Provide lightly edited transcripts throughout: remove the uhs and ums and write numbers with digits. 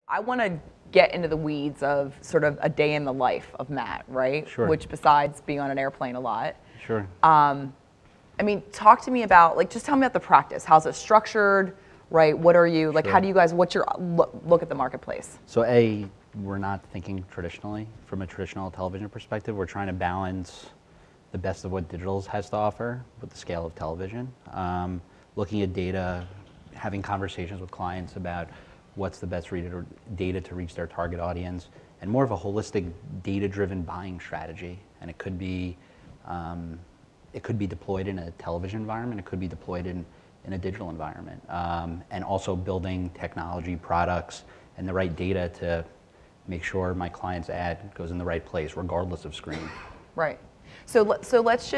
I want to get into the weeds of sort of a day in the life of Matt, right? Sure. Which besides being on an airplane a lot. Sure. I mean, talk to me about, like, just tell me about the practice. How's it structured, right? What are you, like, Sure. how do you guys, what's your look at the marketplace? So we're not thinking traditionally from a traditional television perspective. We're trying to balance the best of what digital has to offer with the scale of television. Looking at data, having conversations with clients about what's the best data to reach their target audience, and more of a holistic data-driven buying strategy. And it could be deployed in a television environment. It could be deployed in a digital environment, and also building technology products and the right data to make sure my client's ad goes in the right place, regardless of screen. Right. So let's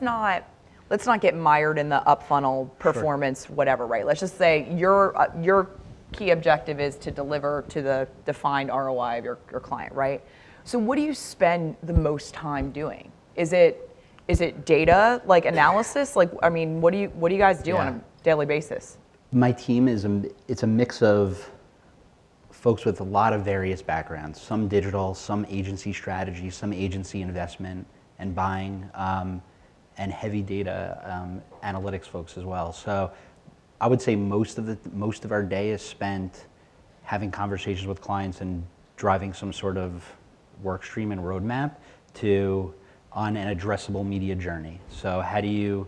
not get mired in the up funnel performance, whatever, right? Let's just say your key objective is to deliver to the defined ROI of your client, right? So what do you spend the most time doing? Is it data, like analysis? Like, I mean, what do you guys do on a daily basis? My team it's a mix of folks with a lot of various backgrounds, some digital, some agency strategy, some agency investment and buying, and heavy data analytics folks as well. So I would say most of our day is spent having conversations with clients and driving some sort of work stream and roadmap on an addressable media journey. So how do you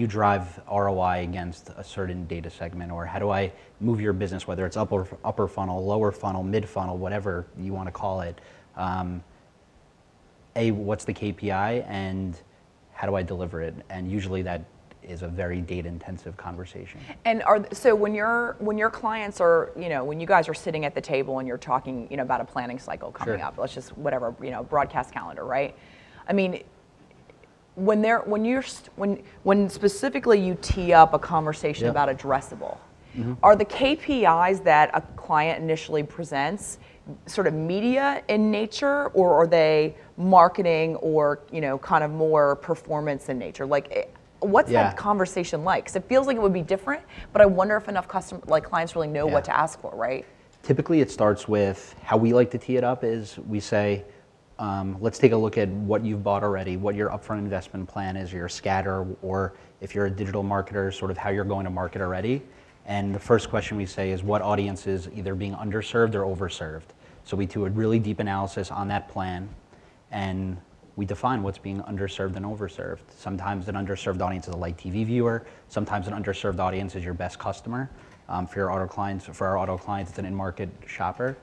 drive ROI against a certain data segment, or how do I move your business, whether it's upper funnel, lower funnel, mid funnel, whatever you want to call it. What's the KPI and how do I deliver it? And usually that is a very data intensive conversation. And so when your clients are, when you guys are sitting at the table and you're talking, about a planning cycle coming up, let's just whatever, broadcast calendar, right? I mean, when specifically you tee up a conversation about addressable, are the KPIs that a client initially presents sort of media in nature, or are they marketing or kind of more performance in nature? Like, what's that conversation like? Because it feels like it would be different, but I wonder if enough clients really know what to ask for, right? Typically, it starts with how we like to tee it up is we say, let's take a look at what you've bought already, what your upfront investment plan is, your scatter, or if you're a digital marketer, sort of how you're going to market already. And the first question we say is what audience is either being underserved or overserved. So we do a really deep analysis on that plan, and we define what's being underserved and overserved. Sometimes an underserved audience is a light TV viewer. Sometimes an underserved audience is your best customer. For our auto clients, it's an in-market shopper.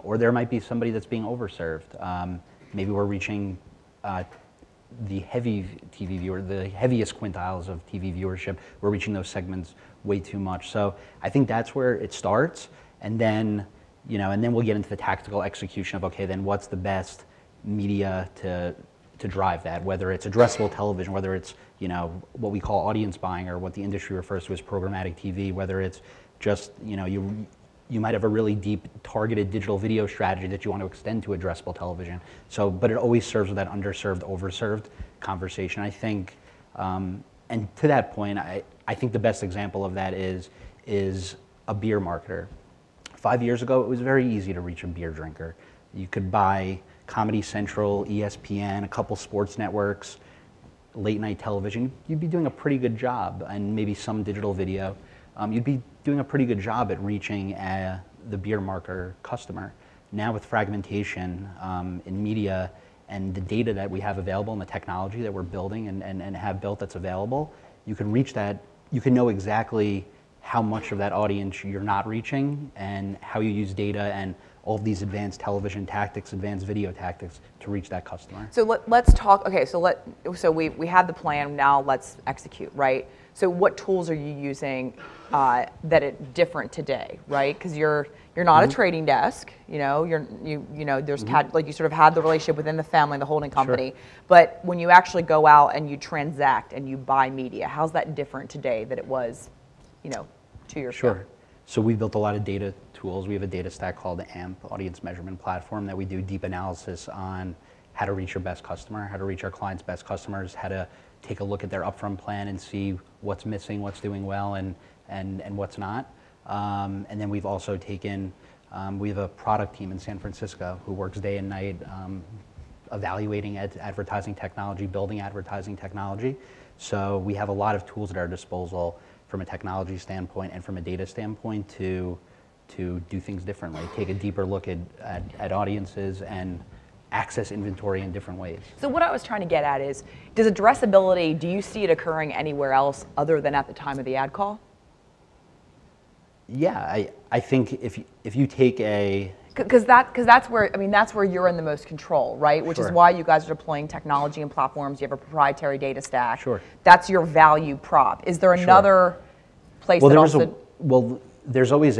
Or there might be somebody that's being overserved. Maybe we're reaching the heavy TV viewer, the heaviest quintiles of TV viewership. We're reaching those segments way too much. So I think that's where it starts, and then we'll get into the tactical execution of, okay, then what's the best media to drive that, whether it's addressable television, whether it's what we call audience buying, or what the industry refers to as programmatic TV, whether it's just you might have a really deep targeted digital video strategy that you want to extend to addressable television. So, but it always serves with that underserved, overserved conversation. I think, and to that point, I think the best example of that is a beer marketer. 5 years ago, it was very easy to reach a beer drinker. You could buy Comedy Central, ESPN, a couple sports networks, late night television. You'd be doing a pretty good job, and maybe some digital video. You'd be doing a pretty good job at reaching the beer marketer customer. Now with fragmentation in media and the data that we have available and the technology that we're building and have built that's available, you can reach that, you can know exactly how much of that audience you're not reaching and how you use data and all of these advanced television tactics, advanced video tactics to reach that customer. So let's talk, okay, so we had the plan, now let's execute, right? So what tools are you using that are different today, right? Because you're not a trading desk, there's like you sort of had the relationship within the family, the holding company, but when you actually go out and you transact and you buy media, how's that different today than it was, 2 years ago? Sure. So we built a lot of data tools. We have a data stack called the AMP, Audience Measurement Platform, that we do deep analysis on how to reach your best customer, how to reach our clients' best customers, how to take a look at their upfront plan and see what's missing, what's doing well, and what's not. And then we've also taken We have a product team in San Francisco who works day and night evaluating advertising technology, building advertising technology. So we have a lot of tools at our disposal from a technology standpoint and from a data standpoint to do things differently, take a deeper look at audiences and access inventory in different ways. So what I was trying to get at is, does addressability, do you see it occurring anywhere else other than at the time of the ad call? Yeah, I think if you take a... Because that's where, I mean, that's where you're in the most control, right? Which is why you guys are deploying technology and platforms. You have a proprietary data stack. Sure. That's your value prop. Is there another place that also... There's always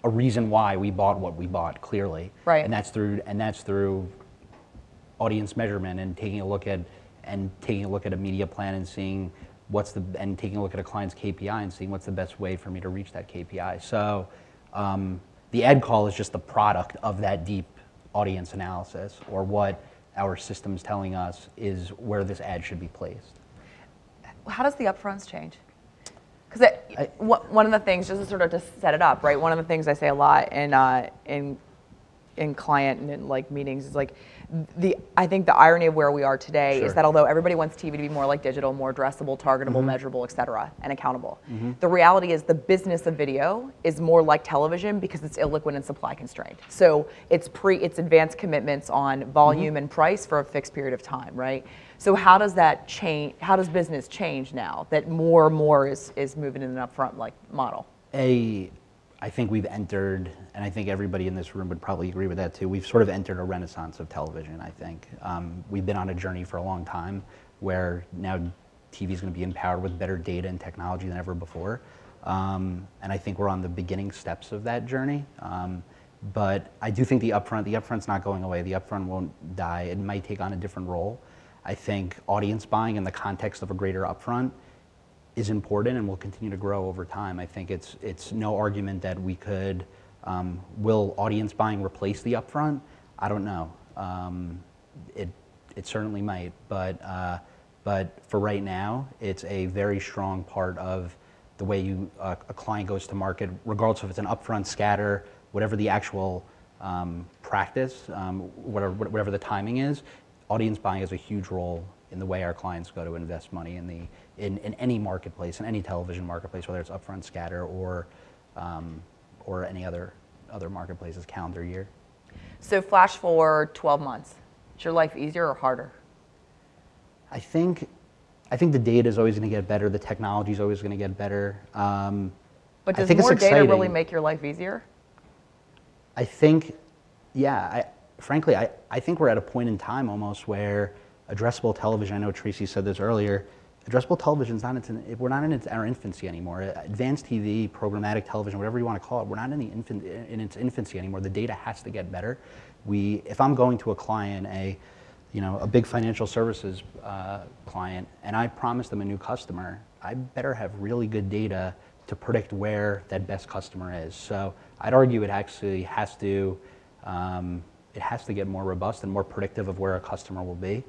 a reason why we bought what we bought, clearly. Right. And that's through audience measurement and taking a look at a media plan and seeing taking a look at a client's KPI and seeing what's the best way for me to reach that KPI. So the ad call is just the product of that deep audience analysis, or what our system's telling us is where this ad should be placed. How does the upfronts change? Because one of the things, just to sort of just set it up, right? One of the things I say a lot in client and like meetings is like, I think the irony of where we are today is that although everybody wants TV to be more like digital, more addressable, targetable, measurable, et cetera, and accountable, the reality is the business of video is more like television because it's illiquid and supply constrained. So it's advanced commitments on volume and price for a fixed period of time, right? So how does that change? How does business change now that more and more is moving in an upfront like model? I think we've entered, and I think everybody in this room would probably agree with that too, we've sort of entered a renaissance of television, I think. We've been on a journey for a long time where now TV is going to be empowered with better data and technology than ever before. And I think we're on the beginning steps of that journey. But I do think the upfront's not going away. The upfront won't die. It might take on a different role. I think audience buying in the context of a greater upfront is important and will continue to grow over time. I think it's no argument that we could, will audience buying replace the upfront? I don't know. It certainly might, but for right now, it's a very strong part of the way a client goes to market, regardless if it's an upfront, scatter, whatever the actual practice, whatever the timing is. Audience buying has a huge role in the way our clients go to invest money in any marketplace, in any television marketplace, whether it's upfront, scatter, or any other marketplaces, calendar year. So flash forward 12 months. Is your life easier or harder? I think the data is always going to get better. The technology is always going to get better. But does more data really make your life easier? I think, yeah. Frankly, I think we're at a point in time almost where addressable television, I know Tracy said this earlier, addressable television, we're not in our infancy anymore. Advanced TV, programmatic television, whatever you want to call it, we're not in its infancy anymore. The data has to get better. If I'm going to a client, a big financial services client, and I promise them a new customer, I better have really good data to predict where that best customer is. So I'd argue it actually has to get more robust and more predictive of where a customer will be.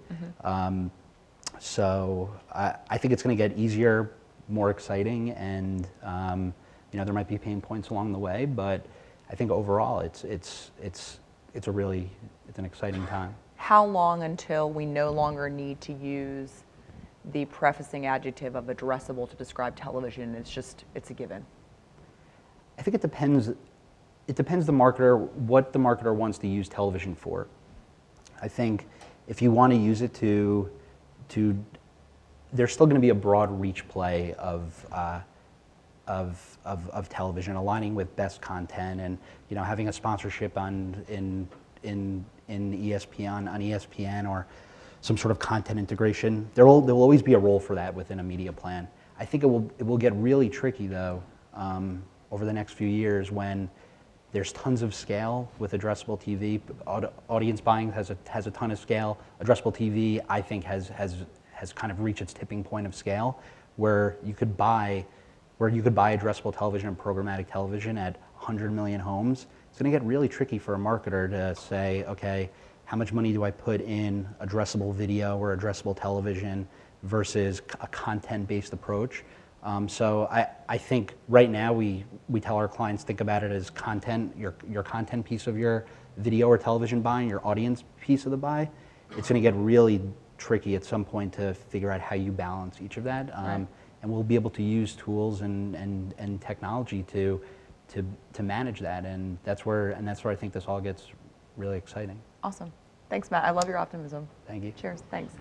So I think it's going to get easier, more exciting, and there might be pain points along the way, but I think overall it's an exciting time. How long until we no longer need to use the prefacing adjective of addressable to describe television? It's a given. I think it depends. It depends the marketer, what the marketer wants to use television for. I think if you want to use it to there's still going to be a broad reach play of television, aligning with best content, and having a sponsorship in ESPN or some sort of content integration. There will always be a role for that within a media plan. I think it will get really tricky though over the next few years when there's tons of scale with addressable TV. Audience buying has a ton of scale. Addressable TV, I think, has kind of reached its tipping point of scale, where you could buy addressable television and programmatic television at 100 million homes. It's going to get really tricky for a marketer to say, okay, how much money do I put in addressable video or addressable television versus a content-based approach? So I think right now we tell our clients, think about it as content, your content piece of your video or television buying, your audience piece of the buy. It's going to get really tricky at some point to figure out how you balance each of that. Right. And we'll be able to use tools and technology to manage that, and that's where I think this all gets really exciting. Awesome. Thanks, Matt. I love your optimism. Thank you. Cheers. Thanks.